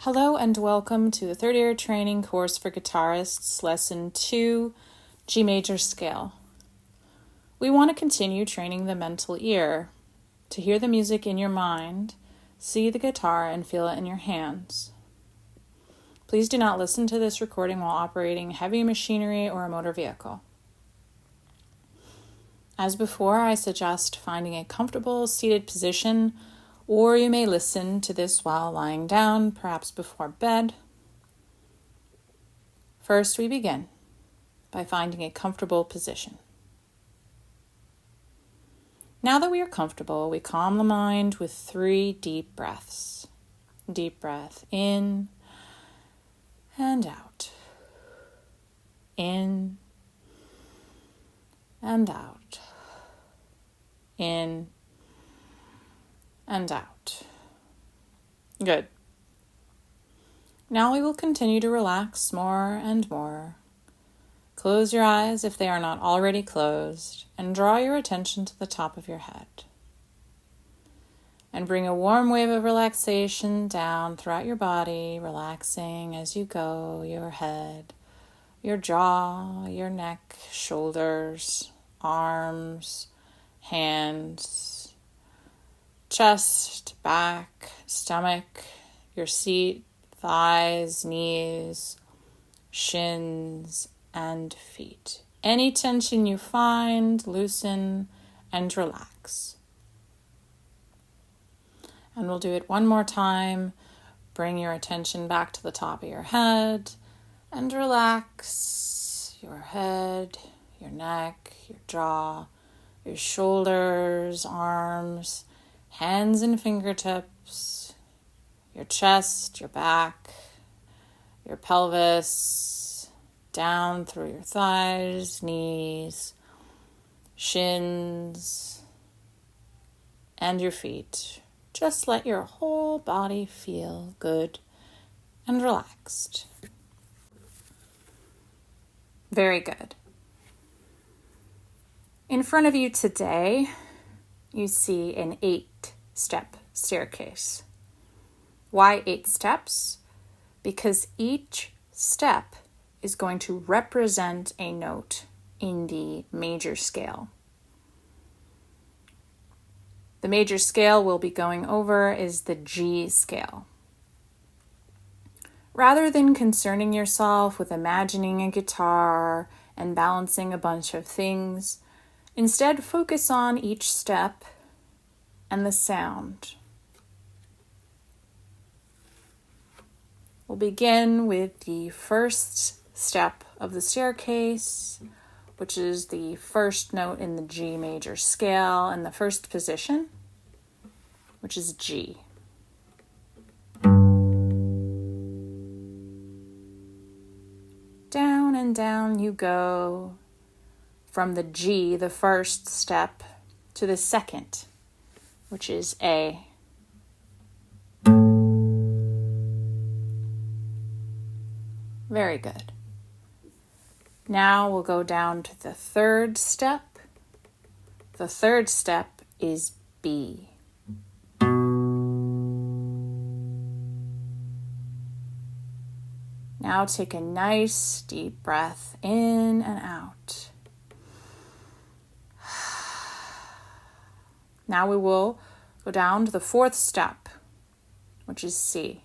Hello and welcome to the third year training course for guitarists, lesson 2, G major scale. We want to continue training the mental ear, to hear the music in your mind, see the guitar and feel it in your hands. Please do not listen to this recording while operating heavy machinery or a motor vehicle. As before, I suggest finding a comfortable seated position, or you may listen to this while lying down, perhaps before bed. First, we begin by finding a comfortable position. Now that we are comfortable, we calm the mind with 3 deep breaths. Deep breath in and out. In and out. In and out. Good. Now we will continue to relax more and more. Close your eyes if they are not already closed, and draw your attention to the top of your head. And bring a warm wave of relaxation down throughout your body, relaxing as you go, your head, your jaw, your neck, shoulders, arms, hands, chest, back, stomach, your seat, thighs, knees, shins, and feet. Any tension you find, loosen and relax. And we'll do it one more time. Bring your attention back to the top of your head and relax your head, your neck, your jaw, your shoulders, arms, hands and fingertips, your chest, your back, your pelvis, down through your thighs, knees, shins, and your feet. Just let your whole body feel good and relaxed. Very good. In front of you today, you see an 8-step staircase. Why 8 steps? Because each step is going to represent a note in the major scale. The major scale we'll be going over is the G scale. Rather than concerning yourself with imagining a guitar and balancing a bunch of things, instead, focus on each step and the sound. We'll begin with the first step of the staircase, which is the first note in the G major scale and the first position, which is G. Down and down you go, from the G, the first step, to the second, which is A. Very good. Now we'll go down to the third step. The third step is B. Now take a nice deep breath in and out. Now we will go down to the fourth step, which is C.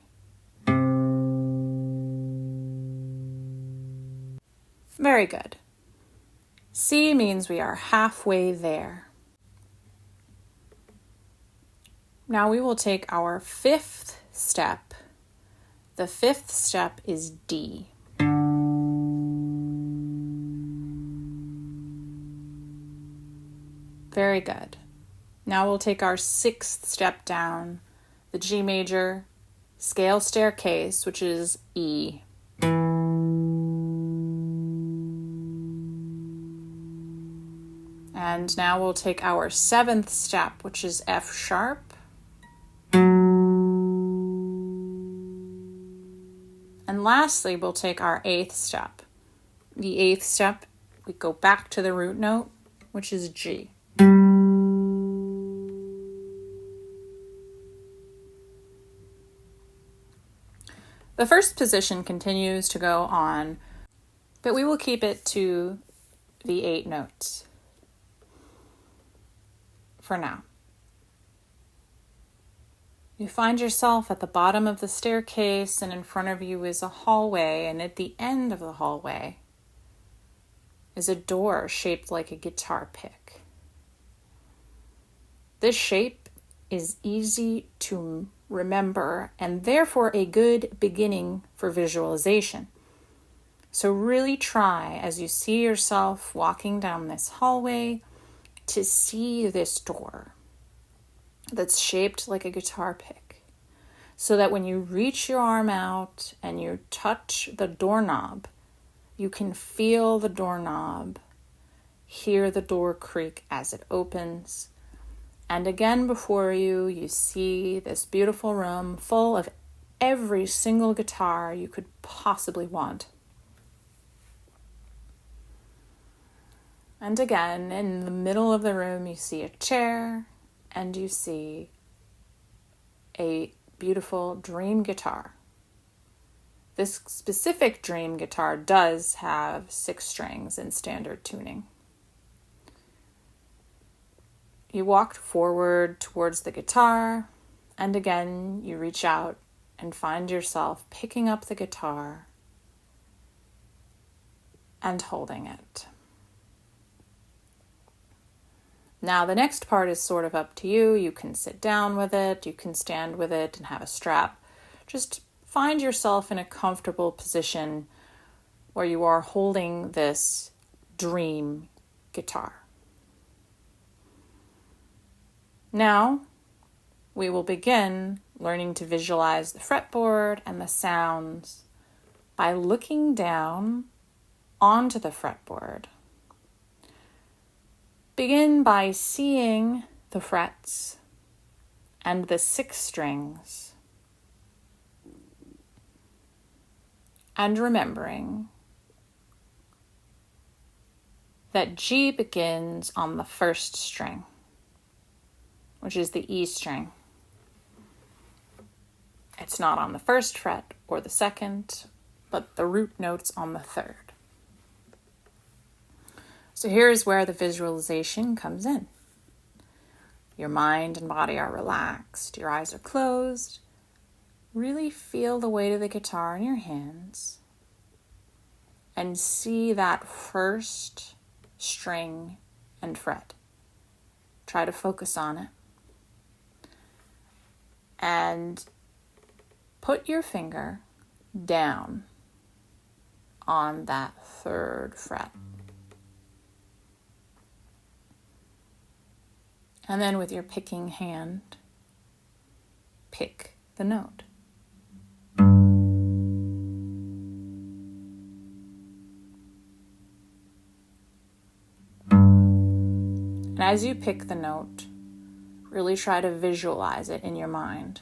Very good. C means we are halfway there. Now we will take our 5th step. The 5th step is D. Very good. Now we'll take our 6th step down, the G major scale staircase, which is E. And now we'll take our 7th step, which is F sharp. And lastly, we'll take our 8th step. The 8th step, we go back to the root note, which is G. The first position continues to go on, but we will keep it to the 8 notes for now. You find yourself at the bottom of the staircase, and in front of you is a hallway, and at the end of the hallway is a door shaped like a guitar pick. This shape is easy to remember and therefore a good beginning for visualization. So really try, as you see yourself walking down this hallway, to see this door that's shaped like a guitar pick, so that when you reach your arm out and you touch the doorknob, you can feel the doorknob, hear the door creak as it opens, and again before you, you see this beautiful room full of every single guitar you could possibly want. And again, in the middle of the room, you see a chair, and you see a beautiful dream guitar. This specific dream guitar does have 6 strings in standard tuning. You walk forward towards the guitar, and again you reach out and find yourself picking up the guitar and holding it. Now the next part is sort of up to you. You can sit down with it, you can stand with it and have a strap. Just find yourself in a comfortable position where you are holding this dream guitar. Now we will begin learning to visualize the fretboard and the sounds by looking down onto the fretboard. Begin by seeing the frets and the 6 strings, and remembering that G begins on the 1st string, which is the E string. It's not on the 1st fret or the 2nd, but the root note's on the 3rd. So here's where the visualization comes in. Your mind and body are relaxed, your eyes are closed. Really feel the weight of the guitar in your hands and see that 1st string and fret. Try to focus on it. And put your finger down on that 3rd fret. And then with your picking hand, pick the note. And as you pick the note, really try to visualize it in your mind.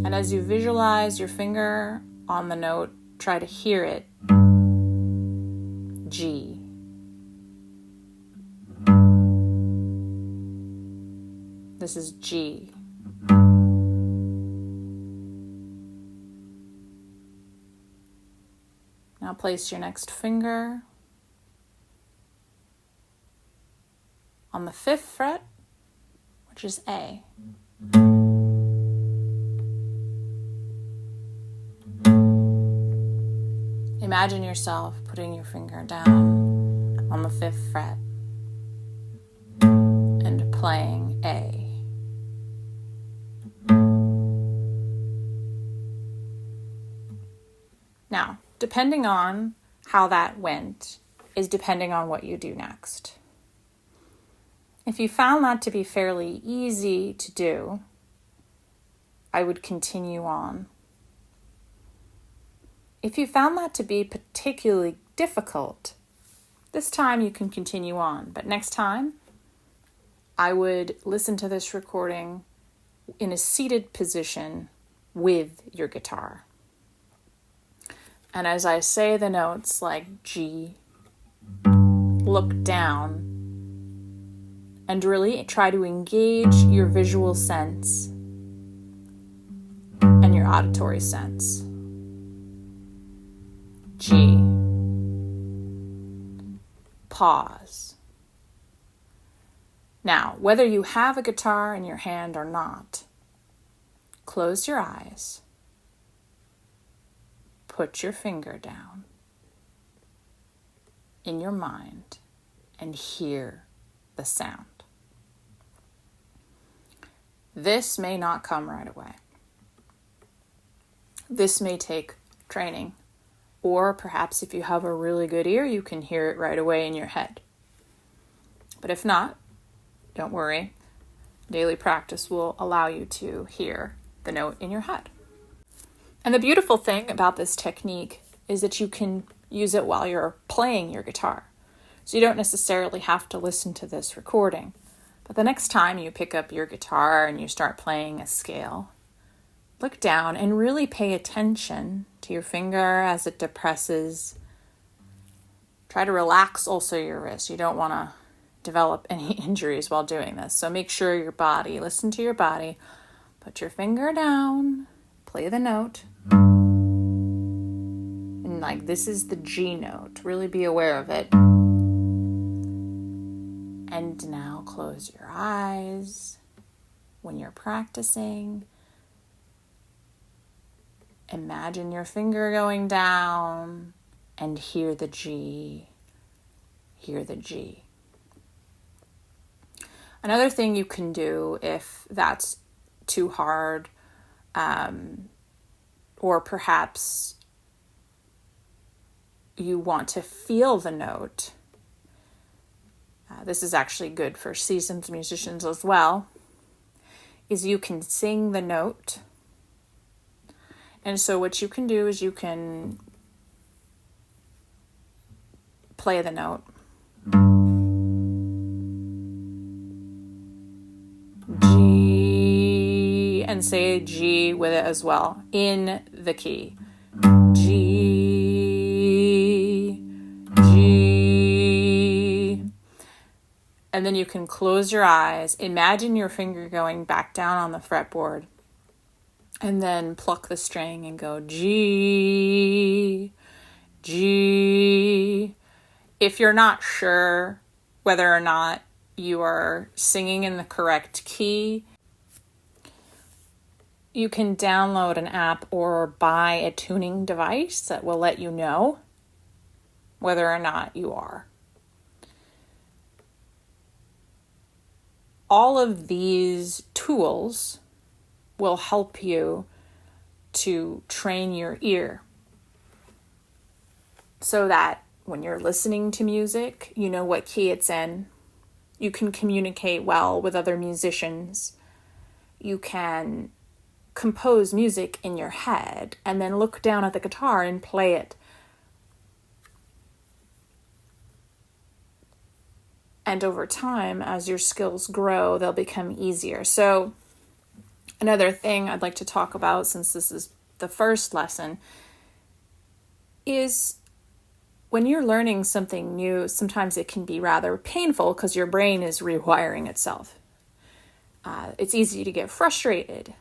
And as you visualize your finger on the note, try to hear it. G. This is G. Now place your next finger on the 5th fret, which is A. Imagine yourself putting your finger down on the 5th fret and playing A. Now, depending on how that went is depending on what you do next. If you found that to be fairly easy to do, I would continue on. If you found that to be particularly difficult, this time you can continue on. But next time, I would listen to this recording in a seated position with your guitar. And as I say the notes like G, look down and really try to engage your visual sense and your auditory sense. G. Pause. Now, whether you have a guitar in your hand or not, close your eyes, put your finger down in your mind, and hear the sound. This may not come right away. This may take training, or perhaps if you have a really good ear, you can hear it right away in your head. But if not, don't worry. Daily practice will allow you to hear the note in your head. And the beautiful thing about this technique is that you can use it while you're playing your guitar. So you don't necessarily have to listen to this recording. But the next time you pick up your guitar and you start playing a scale, look down and really pay attention to your finger as it depresses. Try to relax also your wrist. You don't want to develop any injuries while doing this. So make sure listen to your body, put your finger down, play the note. And this is the G note. Really be aware of it. And now close your eyes when you're practicing. Imagine your finger going down and hear the G. Hear the G. Another thing you can do if that's too hard, or perhaps you want to feel the note. This is actually good for seasoned musicians as well, is you can sing the note. And so what you can do is you can play the note. G, and say G with it as well, in the key. G, G. And then you can close your eyes. Imagine your finger going back down on the fretboard. And then pluck the string and go G, G. If you're not sure whether or not you are singing in the correct key, you can download an app or buy a tuning device that will let you know whether or not you are. All of these tools will help you to train your ear so that when you're listening to music, you know what key it's in. You can communicate well with other musicians. You can compose music in your head and then look down at the guitar and play it. And over time, as your skills grow, they'll become easier. So another thing I'd like to talk about, since this is the first lesson, is when you're learning something new, sometimes it can be rather painful because your brain is rewiring itself. It's easy to get frustrated.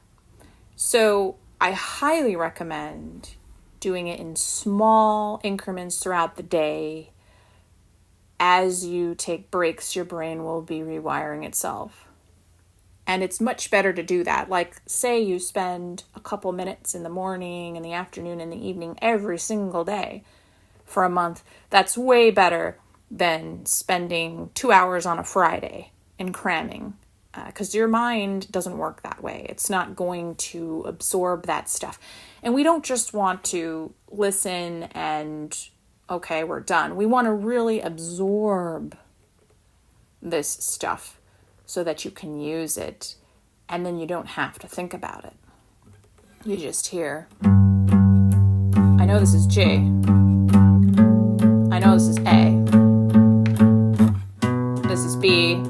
So I highly recommend doing it in small increments throughout the day. As you take breaks, your brain will be rewiring itself. And it's much better to do that. Like, say you spend a couple minutes in the morning, in the afternoon, in the evening, every single day for a month. That's way better than spending 2 hours on a Friday and cramming. Because your mind doesn't work that way. It's not going to absorb that stuff. And we don't just want to listen and, okay, we're done. We want to really absorb this stuff so that you can use it, and then you don't have to think about it. You just hear. I know this is G. I know this is A. This is B.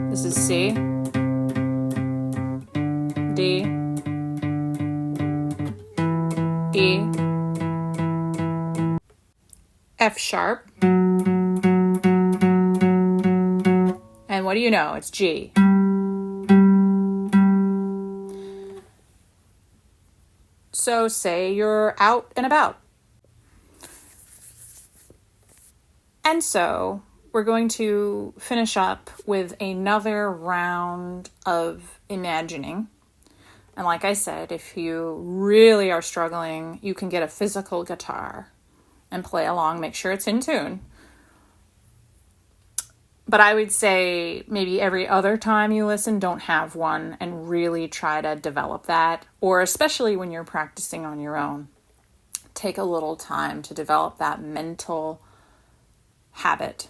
This is C. D. E. F sharp. you know it's G. So say you're out and about. And so we're going to finish up with another round of imagining. And like I said, if you really are struggling, you can get a physical guitar and play along. Make sure it's in tune. But I would say maybe every other time you listen, don't have one, and really try to develop that. Or especially when you're practicing on your own, take a little time to develop that mental habit.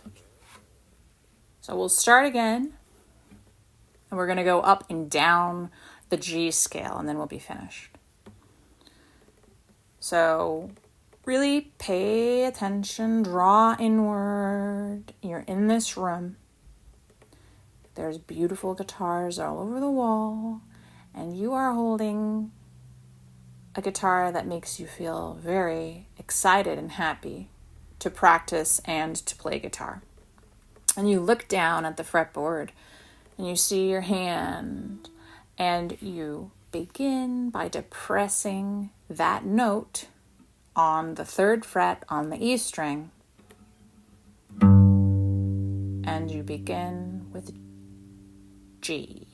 So we'll start again, and we're going to go up and down the G scale, and then we'll be finished. So really pay attention, draw inward. You're in this room. There's beautiful guitars all over the wall, and you are holding a guitar that makes you feel very excited and happy to practice and to play guitar. And you look down at the fretboard and you see your hand, and you begin by depressing that note on the 3rd fret on the E string. And you begin with G.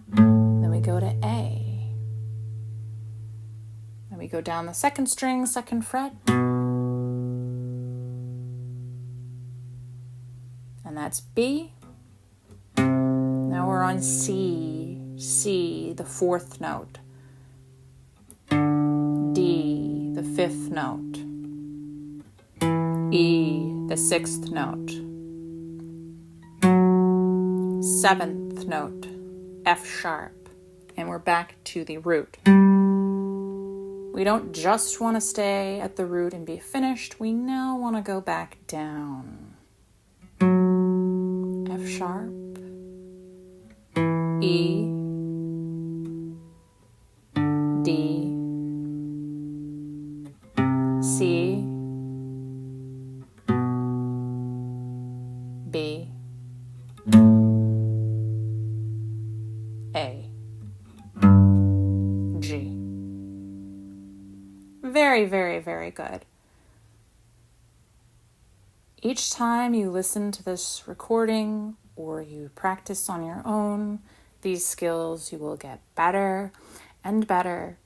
Then we go to A. Then we go down the 2nd string, 2nd fret. And that's B. Now we're on C. C, the 4th note. D, the 5th note. E, the 6th note. 7th note, F sharp. And we're back to the root. We don't just want to stay at the root and be finished. We now want to go back down. F sharp, E, D, C, B, A, G. Very, very, very good. Each time you listen to this recording or you practice on your own, these skills, you will get better and better.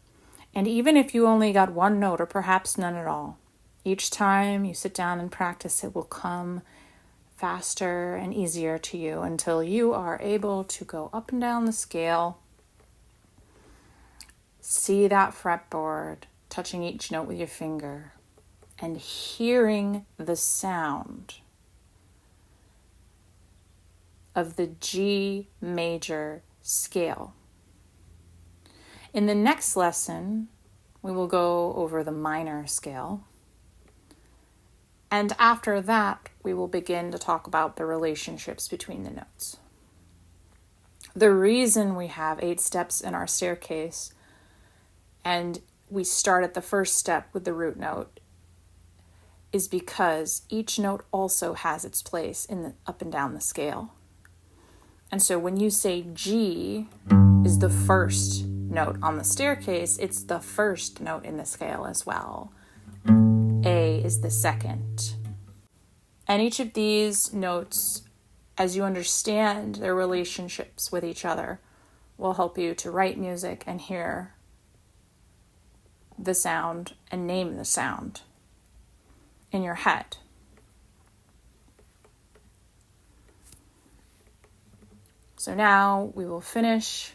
And even if you only got one note or perhaps none at all, each time you sit down and practice, it will come faster and easier to you until you are able to go up and down the scale, see that fretboard, touching each note with your finger, and hearing the sound of the G major scale. In the next lesson, we will go over the minor scale. And after that, we will begin to talk about the relationships between the notes. The reason we have 8 steps in our staircase and we start at the first step with the root note is because each note also has its place in the up and down the scale. And so when you say G is the first note on the staircase, it's the first note in the scale as well. A is the second. And each of these notes, as you understand their relationships with each other, will help you to write music and hear the sound and name the sound in your head. So now we will finish,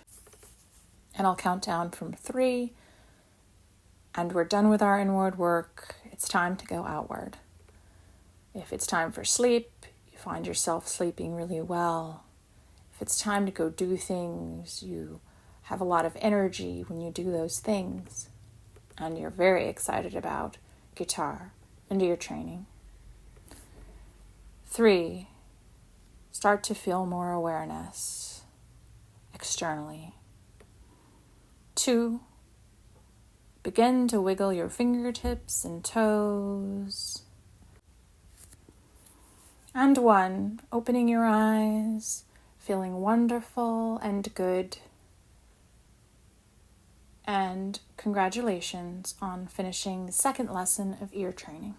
and I'll count down from 3, and we're done with our inward work. It's time to go outward. If it's time for sleep, you find yourself sleeping really well. If it's time to go do things, you have a lot of energy when you do those things, and you're very excited about guitar and your training. 3, start to feel more awareness externally. 2, begin to wiggle your fingertips and toes. And 1, opening your eyes, feeling wonderful and good. And congratulations on finishing the second lesson of ear training.